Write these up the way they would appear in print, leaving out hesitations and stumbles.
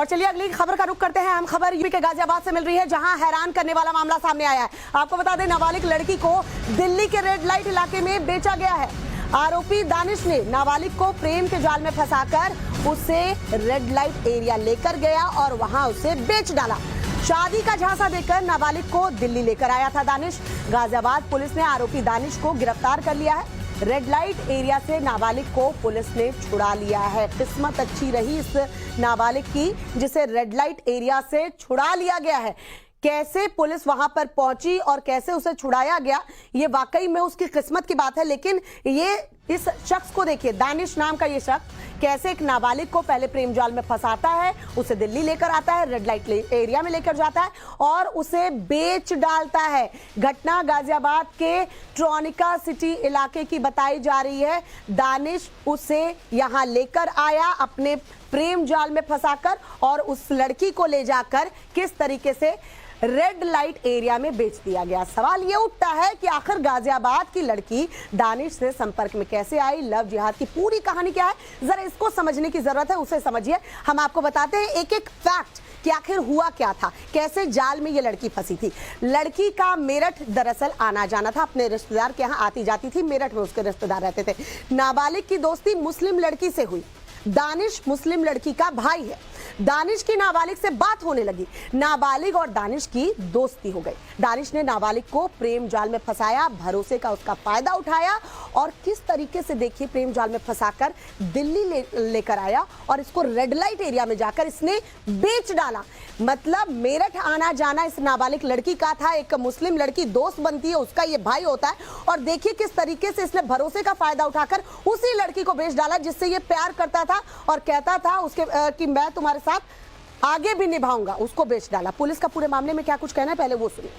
और चलिए अगली खबर का रुख करते हैं। अहम खबर यूपी के गाजियाबाद से मिल रही है, जहां हैरान करने वाला मामला सामने आया है। आपको बता दें, नाबालिग लड़की को दिल्ली के रेड लाइट इलाके में बेचा गया है। आरोपी दानिश ने नाबालिग को प्रेम के जाल में फंसाकर उसे रेड लाइट एरिया लेकर गया और वहां उसे बेच डाला। शादी का झांसा देकर नाबालिग को दिल्ली लेकर आया था दानिश। गाजियाबाद पुलिस ने आरोपी दानिश को गिरफ्तार कर लिया है। रेड लाइट एरिया से नाबालिग को पुलिस ने छुड़ा लिया है। किस्मत अच्छी रही इस नाबालिग की, जिसे रेड लाइट एरिया से छुड़ा लिया गया है। कैसे पुलिस वहां पर पहुंची और कैसे उसे छुड़ाया गया, ये वाकई में उसकी किस्मत की बात है। लेकिन ये इस शख्स को देखिए, दानिश नाम का ये शख्स कैसे एक नाबालिग को पहले प्रेम जाल में फंसाता है, उसे दिल्ली लेकर आता है, रेड लाइट एरिया में लेकर जाता है और उसे बेच डालता है। घटना गाजियाबाद के ट्रॉनिका सिटी इलाके की बताई जा रही है। दानिश उसे यहां लेकर आया अपने प्रेम जाल में फंसाकर और उस लड़की को ले जाकर किस तरीके से रेड लाइट एरिया में बेच दिया गया। सवाल ये उठता है कि आखिर गाजियाबाद की लड़की दानिश से संपर्क में कैसे आई, लव जिहाद की पूरी कहानी क्या है, जरा इसको समझने की जरूरत है। उसे समझिए, हम आपको बताते हैं एक एक फैक्ट कि आखिर हुआ क्या था, कैसे जाल में ये लड़की फंसी थी। लड़की का मेरठ दरअसल आना जाना था, अपने रिश्तेदार के यहाँ आती जाती थी। मेरठ में उसके रिश्तेदार रहते थे। नाबालिग की दोस्ती मुस्लिम लड़की से हुई। दानिश मुस्लिम लड़की का भाई है। दानिश की नाबालिग से बात होने लगी, नाबालिग और दानिश की दोस्ती हो गई। दानिश ने नाबालिग को प्रेम जाल में फंसाया, भरोसे का उसका फायदा उठाया और किस तरीके से देखिए प्रेम जाल में फंसाकर दिल्ली लेकर आया और इसको रेड लाइट एरिया में जाकर इसने बेच डाला। मतलब मेरठ आना जाना इस नाबालिग लड़की का था। एक मुस्लिम लड़की दोस्त बनती है, उसका ये भाई होता है और देखिए किस तरीके से इसने भरोसे का फायदा उठाकर उसी लड़की को बेच डाला जिससे ये प्यार करता था और कहता था उसके कि मैं तुम्हारे साथ आगे भी निभाऊंगा। उसको बेच डाला। पुलिस का पूरे मामले में क्या कुछ कहना है, पहले वो सुनिए।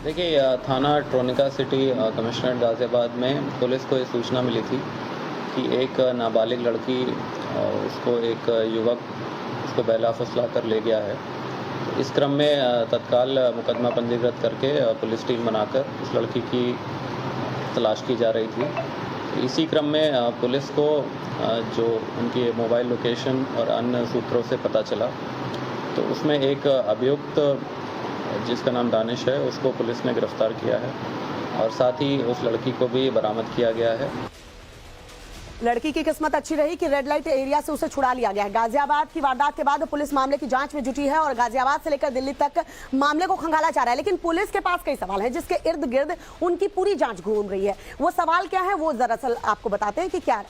देखिए, थाना ट्रोनिका सिटी कमिश्नरेट गाजियाबाद में पुलिस को ये सूचना मिली थी कि एक नाबालिग लड़की उसको एक युवक उसको बेला फुसला कर ले गया है। इस क्रम में तत्काल मुकदमा पंजीकृत करके पुलिस टीम बनाकर उस लड़की की तलाश की जा रही थी। इसी क्रम में पुलिस को जो उनकी मोबाइल लोकेशन और अन्य सूत्रों से पता चला, तो उसमें एक अभियुक्त जिसका नाम दानिश है उसको पुलिस ने गिरफ्तार किया है और साथ ही उस लड़की को भी बरामद किया गया है। लड़की की किस्मत अच्छी रही कि रेड लाइट एरिया से उसे छुड़ा लिया गया है। गाजियाबाद की वारदात के बाद पुलिस मामले की जांच में जुटी है और गाजियाबाद से लेकर दिल्ली तक मामले को खंगाला जा रहा है। लेकिन पुलिस के पास कई सवाल हैं जिसके इर्द गिर्द उनकी पूरी जांच घूम रही है। वो सवाल क्या है, वो दरअसल आपको बताते हैं कि क्या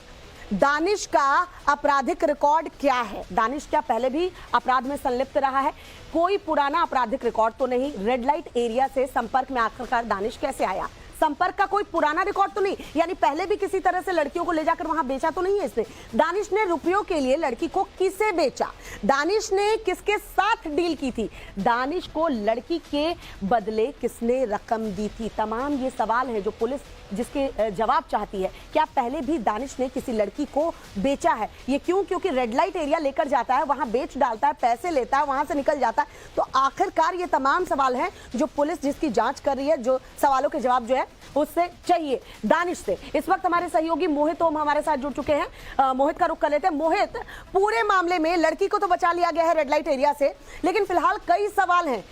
दानिश का आपराधिक रिकॉर्ड क्या है। दानिश क्या पहले भी अपराध में संलिप्त रहा है? कोई पुराना आपराधिक रिकॉर्ड तो नहीं। रेड लाइट एरिया से संपर्क में आखिरकार दानिश कैसे आया? संपर्क का कोई पुराना रिकॉर्ड तो नहीं, यानी पहले भी किसी तरह से लड़कियों को ले जाकर वहां बेचा तो नहीं है इसने। दानिश ने रुपयों के लिए लड़की को किसे बेचा? दानिश ने किसके साथ डील की थी? दानिश को लड़की के बदले किसने रकम दी थी? तमाम ये सवाल हैं जो पुलिस जिसके जवाब चाहती है। क्या पहले भी दानिश ने किसी लड़की को बेचा है? ये क्यों? क्योंकि रेड लाइट एरिया लेकर जाता है, वहां बेच डालता है, पैसे लेता है, वहां से निकल जाता है। तो आखिरकार ये तमाम सवाल हैं जो पुलिस जिसकी जांच कर रही है, जो सवालों के जवाब जो है उससे चाहिए दानिश से। इस वक्त हमारे सहयोगी मोहित ओम हमारे साथ जुड़ चुके हैं। मोहित का रुख कर लेते हैं। मोहित, पूरे मामले में लड़की को तो बचा लिया गया है रेड लाइट एरिया से, लेकिन फिलहाल कई सवाल हैं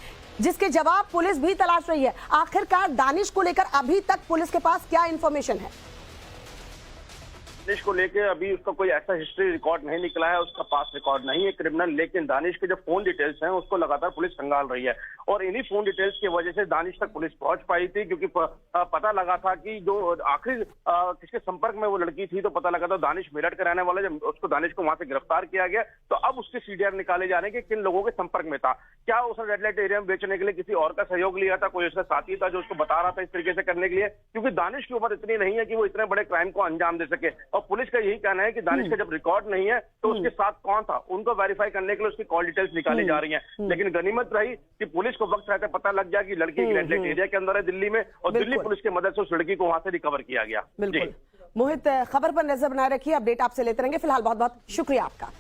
जिसके जवाब पुलिस भी तलाश रही है। आखिरकार दानिश को लेकर अभी तक पुलिस के पास क्या इंफॉर्मेशन है? दानिश को लेके अभी उसका कोई ऐसा हिस्ट्री रिकॉर्ड नहीं निकला है, उसका पास रिकॉर्ड नहीं है क्रिमिनल। लेकिन दानिश के जो फोन डिटेल्स हैं उसको लगातार पुलिस खंगाल रही है और इन्हीं फोन डिटेल्स की वजह से दानिश तक पुलिस पहुंच पाई थी, क्योंकि पता लगा था कि जो आखिर किसके संपर्क में वो लड़की थी, तो पता लगा था दानिश मेरठ का रहने वाला। जब उसको दानिश को वहां से गिरफ्तार किया गया तो अब उसके सीडीआर निकाले जा रहे हैं कि किन लोगों के संपर्क में था। क्या उसने रेड लाइट एरिया में बेचने के लिए किसी और का सहयोग लिया था? कोई उसका साथी था जो उसको बता रहा था इस तरीके से करने के लिए? क्योंकि दानिश की उम्र इतनी नहीं है कि वो इतने बड़े क्राइम को अंजाम दे सके और पुलिस का यही कहना है कि दानिश का जब रिकॉर्ड नहीं है तो उसके साथ कौन था उनको वेरीफाई करने के लिए उसकी कॉल डिटेल्स निकाली जा रही हैं। लेकिन गनीमत रही कि पुलिस को वक्त रहते पता लग गया कि लड़की रेड लाइट एरिया के अंदर है दिल्ली में, और दिल्ली पुलिस की मदद से उस लड़की को वहां से रिकवर किया गया। बिल्कुल मोहित, खबर पर नजर बनाए रखिए, अपडेट आपसे लेते रहेंगे। फिलहाल बहुत बहुत शुक्रिया आपका।